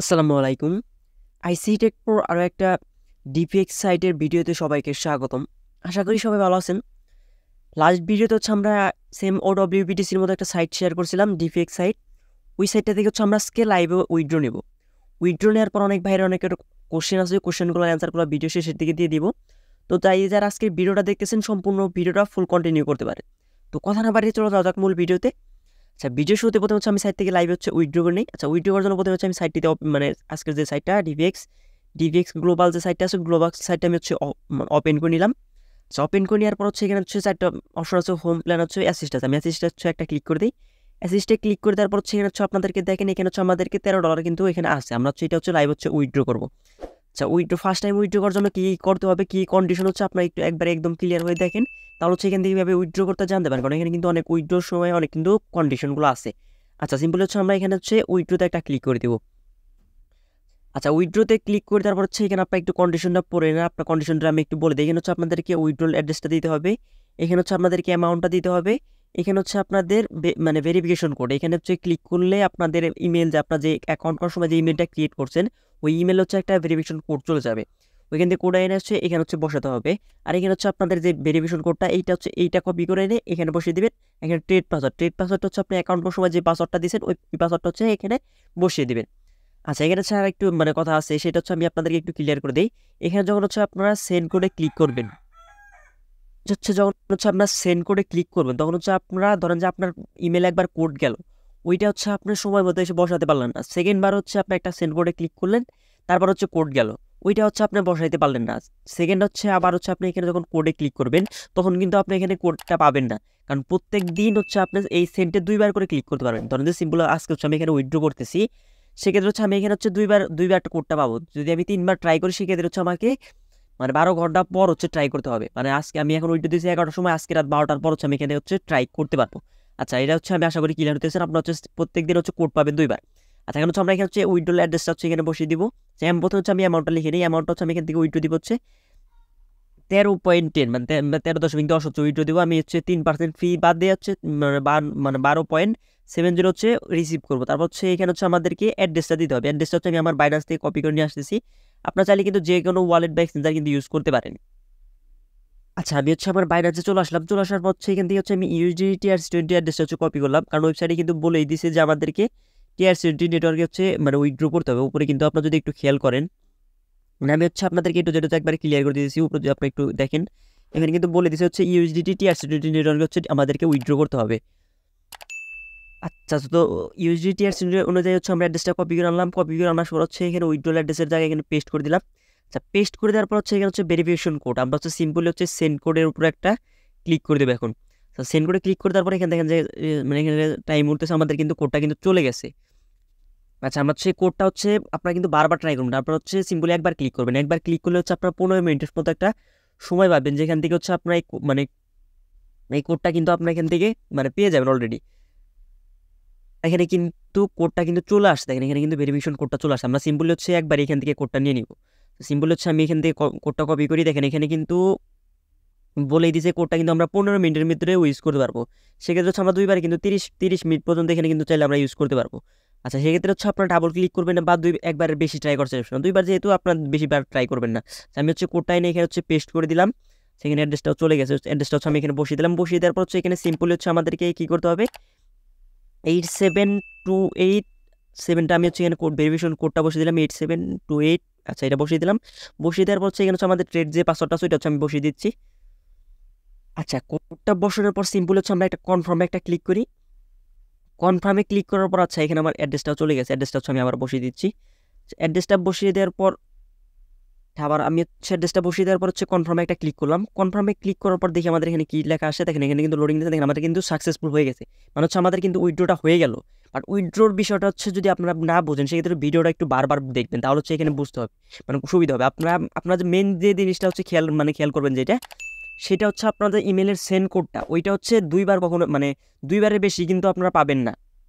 আসসালামু আলাইকুম। আইসি টেক প্রোর আরও একটা ডিপিএক্স সাইটের ভিডিওতে সবাইকে স্বাগতম। আশা করি সবাই ভালো আছেন। লাস্ট ভিডিওতে হচ্ছে আমরা সেম OWBTCর মতো একটা সাইট শেয়ার করছিলাম, ডিপিএক্স সাইট। ওই সাইটটা থেকে হচ্ছে আমরা আজকে লাইভে উইথড্র নেব। উইথড্র নেওয়ার পর অনেক ভাইয়ের অনেকের কোশ্চেন আছে, কোশ্চেনগুলোর অ্যান্সারগুলো ভিডিও শেষের দিকে দিয়ে দিব। তো তাই যারা আজকের ভিডিওটা দেখতেছেন সম্পূর্ণ ভিডিওটা ফুল কন্টিনিউ করতে পারে। তো কথা না বাড়িয়ে চলো যাওয়া যাক মূল ভিডিওতে। আচ্ছা, ভিডিও শুরুতে প্রথমে হচ্ছে আমি সাইট থেকে লাইভ হচ্ছে উইথড্র করে নিই। আচ্ছা, উইথড্র করার জন্য প্রথমে হচ্ছে আমি সাইটটিতে মানে আজকের যে সাইটটা ডিভিএক্স গ্লোবাল যে সাইটটা আছে, গ্লোবাল সাইটটা আমি হচ্ছে ওপেন করে নিলাম। আচ্ছা, ওপেন করে নেওয়ার পর হচ্ছে এখানে হচ্ছে চারটা অপশন আছে, হোম প্ল্যান হচ্ছে অ্যাসিস্ট আছে। আমি অ্যাসিস্ট হচ্ছে একটা ক্লিক করে দিই। অ্যাসিস্টে ক্লিক করে দেওয়ার পর হচ্ছে এখানে হচ্ছে আপনাদেরকে দেখেন, এখানে হচ্ছে আমাদেরকে $13 কিন্তু এখানে আছে। আমরা হচ্ছে এটা হচ্ছে লাইভ হচ্ছে উইথড্র করবো। আচ্ছা, উইথড্র ফার্স্ট টাইম উইথড্র করার জন্য কী করতে হবে, কী কন্ডিশন হচ্ছে আপনার একটু একবারে একদম ক্লিয়ার হয়ে দেখেন, তাহলে হচ্ছে এখান থেকে কীভাবে উইথড্র করতে জানতে পারেন, কারণ এখানে কিন্তু অনেক উইথড্রোর সময় অনেক কিন্তু কন্ডিশনগুলো আছে। আচ্ছা, সিম্পল হচ্ছে আমরা এখানে হচ্ছে উইথড্রোতে একটা ক্লিক করে দেবো। আচ্ছা, উইথড্রোতে ক্লিক করে তারপর হচ্ছে এখানে আপনার একটু কন্ডিশনটা পড়ে না, আপনার কন্ডিশনটা আমি একটু বলে দিই। এখানে হচ্ছে আপনাদেরকে উইথড্রোল অ্যাড্রেসটা দিতে হবে, এখানে হচ্ছে আপনাদেরকে অ্যামাউন্টটা দিতে হবে, এখানে হচ্ছে আপনাদের মানে ভেরিফিকেশন কোড। এখানে হচ্ছে ক্লিক করলে আপনাদের ইমেল, যে আপনার যে অ্যাকাউন্ট করার সময় যে ইমেলটা ক্রিয়েট করছেন, ওই ইমেল হচ্ছে একটা ভেরিফিকেশন কোড চলে যাবে। ওইখান থেকে কোড এনে হচ্ছে এখানে হচ্ছে বসাতে হবে। আর এখানে হচ্ছে আপনাদের যে ভেরিফিকেশন কোডটা, এইটা কপি করে এনে এখানে বসিয়ে দিবেন। এখানে ট্রেড পাসওয়ার্ড হচ্ছে আপনি অ্যাকাউন্ট করার সময় যে পাসওয়ার্ডটা দিয়েছেন, ওই পাসওয়ার্ডটা হচ্ছে এখানে বসিয়ে দিবেন। আচ্ছা, এখানে হচ্ছে আর একটু মানে কথা আছে, সেটা হচ্ছে আমি আপনাদেরকে একটু ক্লিয়ার করে দিই। এখানে যখন হচ্ছে আপনারা সেন্ড করে ক্লিক করবেন, যখন হচ্ছে আপনার সেন্ড করে ক্লিক করবেন, তখন হচ্ছে আপনারা ধরেন যে আপনার ইমেলে একবার কোড গেল, ওইটা হচ্ছে আপনার সময় মতো এসে বসাতে পারলেন না। সেকেন্ড বার হচ্ছে আপনি একটা সেন্ড করে ক্লিক করলেন, তারপর হচ্ছে কোড গেল, ওইটা হচ্ছে আপনি বসাইতে পারলেন না। সেকেন্ড হচ্ছে আবার হচ্ছে আপনি এখানে যখন কোডে ক্লিক করবেন, তখন কিন্তু আপনি এখানে কোডটা পাবেন না, কারণ প্রত্যেক দিন হচ্ছে আপনি এই সেন্টে দুইবার করে ক্লিক করতে পারবেন। ধরেন যে সিম্পল আজকে হচ্ছে আমি এখানে উইথড্র করতেছি, সেক্ষেত্রে হচ্ছে আমি এখানে হচ্ছে দুইবার একটা কোডটা পাবো। যদি আমি 3বার ট্রাই করি, সেক্ষেত্রে হচ্ছে আমাকে মানে 12 ঘন্টা পর হচ্ছে ট্রাই করতে হবে। মানে আজকে আমি এখন উইথড্র দিয়েছি 11টার সময়, আজকে রাত 12টার পর হচ্ছে আমি এখানে হচ্ছে ট্রাই করতে পারবো। আচ্ছা, এটা হচ্ছে আমি আশা করি ক্লিয়ার হতেছেন। আপনার হচ্ছে প্রত্যেক দিন হচ্ছে কোড পাবেন দুইবার। আচ্ছা, এখন হচ্ছে আমরা এখানে হচ্ছে উইথড্রল অ্যাড্রেসটা হচ্ছে এখানে বসিয়ে দিব। প্রথমে হচ্ছে আমি অ্যামাউন্টটা লিখে নিই। অ্যামাউন্টটা হচ্ছে আমি এখান থেকে উইথড্র দিব হচ্ছে 13.10, মানে 13.10 হচ্ছে উইথড্র দিব। আমি হচ্ছে 3% ফি বাদ দিয়ে হচ্ছে মানে 12.70 হচ্ছে রিসিভ করবো। তারপর হচ্ছে এখানে হচ্ছে আমাদেরকে অ্যাড্রেসটা দিতে হবে। অ্যাড্রেসটা হচ্ছে আমি আমার বাইনান্স থেকে কপি করে নিয়ে আসতেছি। আপনার চাইলে কিন্তু যে কোনো ওয়ালেট বা এক্সচেঞ্জার কিন্তু ইউজ করতে পারেন। আচ্ছা, আমি হচ্ছে আমার বাইনান্সে চলে আসলাম। চলে আসার পর হচ্ছে এখান থেকে হচ্ছে আমি ইউএসডি TRC20 অ্যাড্রেসটা হচ্ছে কপি করলাম, কারণ ওয়েবসাইটে কিন্তু বলেই দিছে যে আমাদেরকে TRC20 নেটওয়ার্কে হচ্ছে মানে উইথড্র করতে হবে। উপরে কিন্তু আপনারা যদি একটু খেয়াল করেন, মানে আমি হচ্ছে আপনাদেরকে একটু যেটা একবারে ক্লিয়ার করে দিয়েছি, উপরে যদি আপনি একটু দেখেন, এখানে কিন্তু বলে দিছে হচ্ছে ইউএসডিটি TRC20 নেটওয়ার্কে হচ্ছে আমাদেরকে উইথড্র করতে হবে। আচ্ছা, তো ইউএসডি TRC20 অনুযায়ী হচ্ছে আমরা অ্যাড্রেসটা কপি করে আনলাম। কপি করে আনার পর হচ্ছে এখানে উইথড্রল অ্যাড্রেসের জায়গায় এখানে পেস্ট করে দিলাম। আচ্ছা, পেস্ট করে দেওয়ার পর হচ্ছে এখানে হচ্ছে ভেরিফিকেশন কোড, আমরা হচ্ছে সিম্পলি হচ্ছে সেন্ড কোডের উপরে একটা ক্লিক করে দেবো। এখন সেন্ড কোডে ক্লিক করে তারপর এখানে দেখেন যে মানে এখানে টাইম উঠতেছে, আমাদের কিন্তু কোডটা কিন্তু চলে গেছে। আচ্ছা, আমরা হচ্ছে কোডটা হচ্ছে আপনারা কিন্তু বারবার ট্রাই করুন, তারপর হচ্ছে সিম্পলি একবার ক্লিক করবেন। একবার ক্লিক করলে হচ্ছে আপনার 15 মিনিটের মতো একটা সময় পাবেন, যেখান থেকে হচ্ছে আপনার মানে এই কোডটা কিন্তু আপনার এখান থেকে মানে পেয়ে যাবেন অলরেডি। এখানে কিন্তু কোডটা কিন্তু চলে আসছে, দেখেন এখানে কিন্তু ভেরিফিকেশন কোডটা চলে আসছে। আমরা সিম্পলি হচ্ছে একবার এখান থেকে কোডটা নিয়ে নিব। সিম্পলি হচ্ছে আমি এখান থেকে কোডটা কপি করি, দেখেন এখানে কিন্তু বলেই দিয়েছে কোডটা কিন্তু আমরা 15 মিনিটের ভিতরে ইউজ করতে পারবো। সেক্ষেত্রে হচ্ছে আমরা দুইবার কিন্তু 30 মিনিট পর্যন্ত এখানে কিন্তু চাইলে আমরা ইউজ করতে পারবো। আচ্ছা, সেক্ষেত্রে হচ্ছে আপনার ডাবল ক্লিক করবেন না, বা একবারের বেশি ট্রাই করার চেষ্টা করবেন। দুইবার যেহেতু আপনার বেশিবার ট্রাই করবেন না। আমি হচ্ছে কোডটা এনে এখানে হচ্ছে পেস্ট করে দিলাম। সেখানে অ্যাড্রেসটাও চলে গেছে, অ্যাড্রেসটা হচ্ছে আমি এখানে বসিয়ে দিলাম। বসিয়ে দেওয়ার পর হচ্ছে এখানে সিম্পলি হচ্ছে আমাদেরকে কী করতে হবে, 8728 আমি হচ্ছে এখানে কোড ভেরিফিকেশন কোডটা বসিয়ে দিলাম 8728। আচ্ছা, এটা বসিয়ে দিলাম। বসিয়ে দেওয়ার পর হচ্ছে এখানে হচ্ছে আমাদের ট্রেড যে পাসওয়ার্ডটা আছে ওইটা হচ্ছে আমি বসিয়ে দিচ্ছি। আচ্ছা, কোডটা বসানোর পর সিম্পল হচ্ছে আমরা একটা কনফার্মে একটা ক্লিক করি। কনফার্মে ক্লিক করার পর আচ্ছা এখানে আমার অ্যাড্রেসটাও চলে গেছে, অ্যাড্রেসটা হচ্ছে আমি আবার বসিয়ে দিচ্ছি। অ্যাড্রেসটা বসিয়ে দেওয়ার পর আবার আমি হচ্ছে অ্যাড্রেসটা বসিয়ে দেওয়ার পর হচ্ছে কনফার্মে একটা ক্লিক করলাম। কনফার্মে ক্লিক করার পর দেখি আমাদের এখানে কি লেখা আসে, দেখেন এখানে কিন্তু লোডিং দিতে, দেখেন আমাদের কিন্তু সাকসেসফুল হয়ে গেছে, মানে হচ্ছে আমাদের কিন্তু উইথড্রটা হয়ে গেল। বাট উইথড্রোর বিষয়টা হচ্ছে যদি আপনারা না বোঝেন, সেক্ষেত্রে ভিডিওটা একটু বারবার দেখবেন, তাহলে হচ্ছে এখানে বুঝতে হবে, মানে সুবিধা হবে। আপনার যে মেন যে জিনিসটা হচ্ছে খেয়াল করবেন যেটা, সেটা হচ্ছে আপনাদের ইমেলের সেন্ড কোডটা, ওইটা হচ্ছে দুইবার কখনো মানে দুইবারের বেশি কিন্তু আপনারা পাবেন না।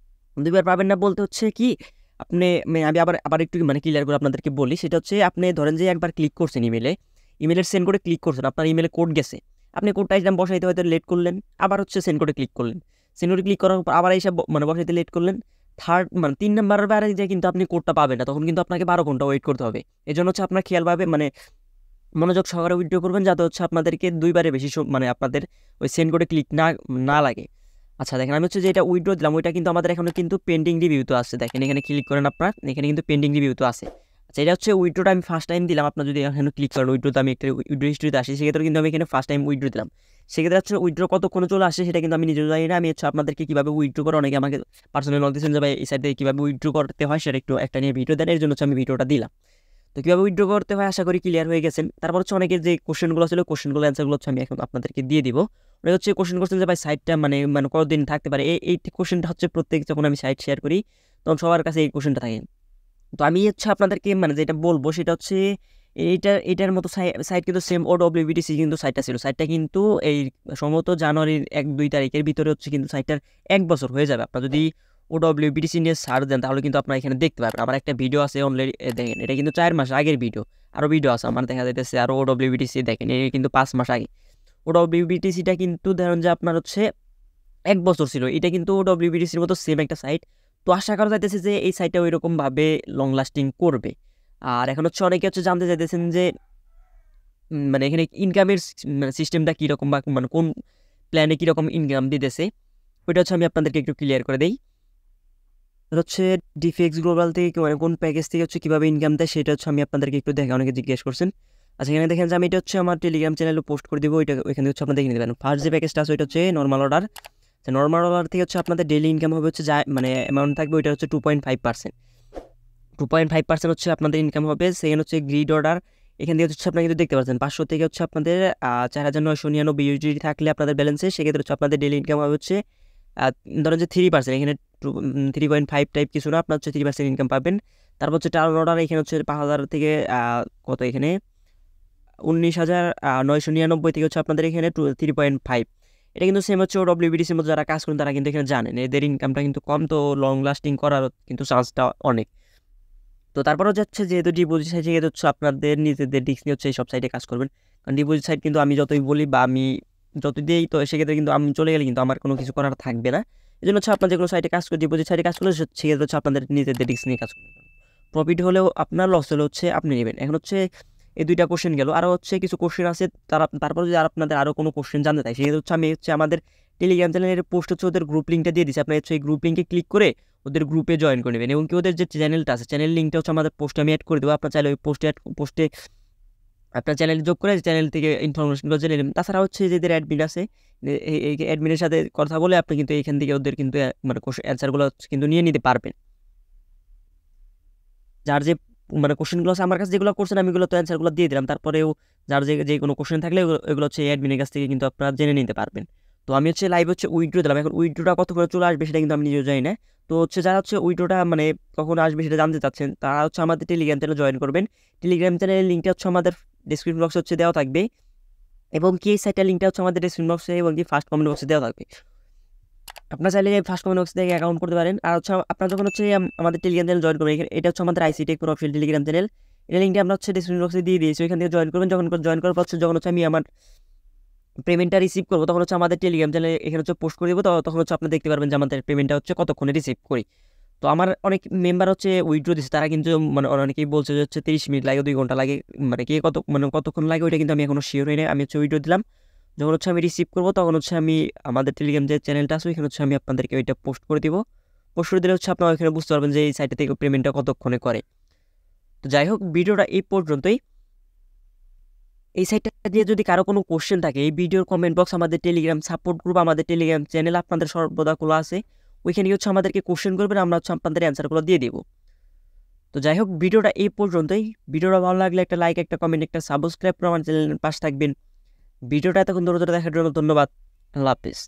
দুইবার পাবেন না বলতে হচ্ছে কি, আপনি আমি আবার আবার একটু মানে ক্লিয়ার করে আপনাদেরকে বলি। সেটা হচ্ছে আপনি ধরেন যে একবার ক্লিক করছেন ইমেলের সেন্ড করে ক্লিক করছেন, আপনার ইমেলে কোড গেছে, আপনি কোডটা এসে বসাইতে হয়তো লেট করলেন, আবার হচ্ছে সেন্ড করে ক্লিক করলেন, সেন্ড করে ক্লিক করার পর আবার এইসব মানে বসাইতে লেট করলেন, মানে 3 নাম্বারের বাইরে যে কিন্তু আপনি কোডটা পাবেন না, তখন কিন্তু আপনাকে 12 ঘন্টা ওয়েট করতে হবে। এজন্য হচ্ছে আপনার খেয়ালভাবে মানে মনোযোগ সহকারে উইথড্র করবেন, যাতে হচ্ছে আপনাদেরকে 2 বারে বেশি মানে আপনাদের ওই সেন্ড কোডে ক্লিক না লাগে। আচ্ছা দেখেন, আমি হচ্ছে যে এটা উইথড্র দিলাম, ওইটা কিন্তু আমাদের এখনো কিন্তু পেন্ডিং রিভিউতে আছে। দেখেন এখানে ক্লিক করেন আপনার, এখানে কিন্তু পেন্ডিং রিভিউতে আছে। আচ্ছা, এটা হচ্ছে উইথড্রটা আমি ফার্স্ট টাইম দিলাম। আপনার যদি এখানে ক্লিক করেন উইথড্রতে, আমি একটা উইথড্র হিস্ট্রিতে আসি, সেক্ষেত্রে কিন্তু আমি এখানে ফার্স্ট টাইম উইথড্র দিলাম। সেক্ষেত্রে হচ্ছে উইথড্র কতক্ষণে চলে আসে সেটা কিন্তু আমি নিজেও জানি না। আমি হচ্ছে আপনাদেরকে কীভাবে উইথড্র করে, অনেকে আমাকে পার্সোনালি নক দিয়েছেন যে ভাই এই সাইডে কীভাবে উইথড্র করতে হয় সেটা একটু একটা নিয়ে ভিডিও দেন, এর জন্য হচ্ছে আমি ভিডিওটা দিলাম। তো কীভাবে উইথড্র করতে হয় আশা করি ক্লিয়ার হয়ে গেছেন। তারপর হচ্ছে অনেকের যে কোশ্চেনগুলো ছিল, কোশ্চেনগুলো অ্যান্সারগুলো হচ্ছে আমি এখন আপনাদেরকে দিয়ে দিব। ওটা হচ্ছে কোশ্চেন করছেন যে ভাই সাইটটা মানে মানে কতদিন থাকতে পারে, এই কোশ্চেনটা হচ্ছে প্রত্যেক যখন আমি সাইট শেয়ার করি তখন সবার কাছে এই কোশ্চেনটা থাকে। তো আমি হচ্ছে আপনাদেরকে মানে যেটা বলবো সেটা হচ্ছে এটার মতো সাইট কিন্তু সেম OWBTC কিন্তু সাইটটা ছিল। সাইটটা কিন্তু এই সম্ভবত জানুয়ারির 1-2 তারিখের ভিতরে হচ্ছে কিন্তু সাইটটার 1 বছর হয়ে যাবে। আপনার যদি OWBTC নিয়ে সার্চ দেন তাহলে কিন্তু আপনারা এখানে দেখতে পাবেন। আমার একটা ভিডিও আছে অলরেডি, দেখেন এটা কিন্তু 4 মাস আগের ভিডিও। আরও ভিডিও আছে আমার, দেখা যাইতেছে আরও OWBTC দেখেন এই কিন্তু 5 মাস আগে। OWBTCটা কিন্তু ধরেন যে আপনার হচ্ছে 1 বছর ছিল। এটা কিন্তু OWBTCর মতো সেম একটা সাইট। তো আশা করা যাইতেছে যে এই সাইটটা ওইরকমভাবে লং লাস্টিং করবে। আর এখন হচ্ছে অনেকে হচ্ছে জানতে চাইতেছেন যে মানে এখানে ইনকামের মানে সিস্টেমটা কীরকম, বা মানে কোন প্ল্যানে কীরকম ইনকাম দিতেছে, ওইটা হচ্ছে আমি আপনাদেরকে একটু ক্লিয়ার করে দেই। হচ্ছে ডিফেক্স গ্লোবাল থেকে মানে কোন প্যাকেজ থেকে হচ্ছে কীভাবে ইনকাম দেয় সেটা হচ্ছে আমি আপনাদেরকে একটু দেখে, অনেকে জিজ্ঞেস করছেন। আচ্ছা, এখানে দেখেন যে আমি এটা হচ্ছে আমার টেলিগ্রাম চ্যানেলে পোস্ট করে দেবো, ওইখানে হচ্ছে আপনারা দেখে নিতে পারেন। ফার্স্ট যে প্যাকেজটা আছে ওইটা হচ্ছে নর্মাল অর্ডার। নর্মাল অর্ডার থেকে হচ্ছে আপনাদের ডেইলি ইনকাম হবে হচ্ছে যা মানে অ্যামাউন্ট থাকবে ওইটা হচ্ছে 2.5%। 2.5% হচ্ছে আপনাদের ইনকাম হবে। সেকেন্ড হচ্ছে গ্রিড অর্ডার, এখান থেকে হচ্ছে আপনারা কিন্তু দেখতে পাচ্ছেন 500 থেকে হচ্ছে আপনাদের 4,999 USD থাকলে আপনাদের ব্যালেন্সে, সেক্ষেত্রে হচ্ছে আপনাদের ডেইলি ইনকাম হবে হচ্ছে ধরেন যে 3%, এখানে 3.5 টাইপ কিছু না, আপনার হচ্ছে 3% ইনকাম পাবেন। তারপর হচ্ছে টার্ন অর্ডার, এখানে হচ্ছে 5,000 থেকে কত এখানে 19,999 থেকে হচ্ছে আপনাদের এখানে 3.5। এটা কিন্তু সেম হচ্ছে OWBTCর মধ্যে যারা কাজ করেন তারা কিন্তু এখানে জানেন এদের ইনকামটা কিন্তু কম, তো লং লাস্টিং করার কিন্তু চান্সটা অনেক। তো তারপরও যাচ্ছে যেহেতু ডিপোজিট সাইট, সেক্ষেত্রে হচ্ছে আপনাদের নিজেদের রিস্ক নিয়ে হচ্ছে এই সব সাইটে কাজ করবেন। কারণ ডিপোজিট সাইট কিন্তু আমি যতই বলি বা আমি যতই দিই, তো সেক্ষেত্রে কিন্তু আমি চলে গেলে কিন্তু আমার কোনো কিছু করার থাকবে না। এই জন্য হচ্ছে আপনার যে কোনো সাইটে কাজ করে, ডিপোজিট সাইটে কাজ করলে সেক্ষেত্রে হচ্ছে আপনাদের নিজেদের রিস্ক নিয়ে কাজ করবেন। প্রফিট হলেও আপনার, লস হলেও হচ্ছে আপনি নেবেন। এখন হচ্ছে এই 2টা কোশ্চেন গেল, আরও হচ্ছে কিছু কোশ্চেন আছে। তারপর যদি আপনাদের আরও কোনো কোশ্চেন জানতে চাই, সেক্ষেত্রে হচ্ছে আমি হচ্ছে আমাদের টেলিগ্রাম চ্যানেলের পোস্ট হচ্ছে ওদের গ্রুপ লিঙ্কটা দিয়ে দিচ্ছি। আপনার হচ্ছে এই গ্রুপ লিঙ্কে ক্লিক করে ওদের গ্রুপে জয়েন করে নেবেন, এবং কি ওদের যে চ্যানেলটা আছে চ্যানেল লিঙ্কটা হচ্ছে আমাদের পোস্টে আমি অ্যাড করে দেবো। আপনার চাইলে ওই পোস্টে আপনার চ্যানেল যোগ করে চ্যানেল থেকে ইনফরমেশনগুলো জেনে নেবেন। তাছাড়া হচ্ছে যে এদের অ্যাডমিন আছে, এই অ্যাডমিনের সাথে কথা বলে আপনি কিন্তু এখান থেকে ওদের কিন্তু মানে অ্যান্সারগুলো কিন্তু নিয়ে নিতে পারবেন। যার যে মানে কোশ্চেনগুলো আছে আমার কাছে যেগুলো করছেন আমি এগুলো তো অ্যান্সারগুলো দিয়ে দিলাম। তারপরেও যার যে কোনো কোশ্চেন থাকলে এগুলো হচ্ছে অ্যাডমিনের কাছ থেকে কিন্তু আপনারা জেনে নিতে পারবেন। তো আমি হচ্ছে লাইভ হচ্ছে উইথড্র দিলাম। এখন উইথড্রটা কত করে চলে আসবে সেটা কিন্তু আমি নিজেও জানি না। তো হচ্ছে যারা হচ্ছে উইথড্রটা মানে কখন আসবে সেটা জানতে চাচ্ছেন, তারা হচ্ছে আমাদের টেলিগ্রাম চ্যানেলে জয়েন করবেন। টেলিগ্রাম চ্যানেলের লিঙ্কটা হচ্ছে আমাদের ডেসক্রিপশন বক্সে হচ্ছে দেওয়া থাকবে, এবং কি এই সাইটের লিঙ্কটা হচ্ছে আমাদের ডেসক্রিপশন বক্সে এবং কি ফার্স্ট কমেন্ট বক্সে দেওয়া থাকবে। আপনার চাইলে ফার্স্ট কমেন্ট বক্স থেকে অ্যাকাউন্ট করতে পারেন। আর হচ্ছে আপনার যখন হচ্ছে আমাদের টেলিগ্রাম চ্যানেল জয়েন করবেন, এটা হচ্ছে আমাদের ICT Tech Pro official Telegram channel. এই লিঙ্কটা আমরা হচ্ছে ডেসক্রিপশন বক্সে দিয়ে দিয়েছি, ওইখান থেকে জয়েন করবেন। জয়েন করার পর যখন হচ্ছে আমি আমার পেমেন্টটা রিসিভ করবো, তখন হচ্ছে আমাদের টেলিগ্রাম চ্যানেলে এখানে হচ্ছে পোস্ট করে দেবো। তখন হচ্ছে আপনি দেখতে পারবেন যে আমাদের পেমেন্টটা হচ্ছে কতক্ষণে রিসিভ করি। তো আমার অনেক মেম্বার হচ্ছে উইথড্র দিচ্ছে, তারা কিন্তু মানে অনেকেই বলছে যে হচ্ছে 30 মিনিট লাগে, 2 ঘন্টা লাগে, মানে কে কতক্ষণ লাগে ওইটা কিন্তু আমি এখনো শিওর হই না। আমি হচ্ছে উইথড্র দিলাম, যখন হচ্ছে আমি রিসিভ করবো তখন হচ্ছে আমি আমাদের টেলিগ্রাম যে চ্যানেলটা আছে ওইখানে হচ্ছে আমি আপনাদেরকে ওইটা পোস্ট করে দিব। পোস্ট করে দিলে হচ্ছে আপনারা ওইখানে বুঝতে পারবেন যে এই সাইটে থেকে পেমেন্টটা কতক্ষণে করে। তো যাই হোক, ভিডিওটা এই পর্যন্তই। এই সাইটটা দিয়ে যদি কারো কোনো কোশ্চেন থাকে, এই ভিডিওর কমেন্ট বক্স, আমাদের টেলিগ্রাম সাপোর্ট গ্রুপ, আমাদের টেলিগ্রাম চ্যানেল আপনাদের সর্বদা খোলা আছে, ওইখানে হচ্ছে আমাদেরকে কোশ্চেন করবেন, আমরা হচ্ছে আপনাদের অ্যান্সারগুলো দিয়ে দেবো। তো যাই হোক, ভিডিওটা এই পর্যন্তই। ভিডিওটা ভালো লাগলে একটা লাইক, একটা কমেন্ট, একটা সাবস্ক্রাইব করে আমার চ্যানেলের পাশে থাকবেন। ভিডিওটা এতক্ষণ ধরে দেখার জন্য ধন্যবাদ। আল্লাহ হাফিজ।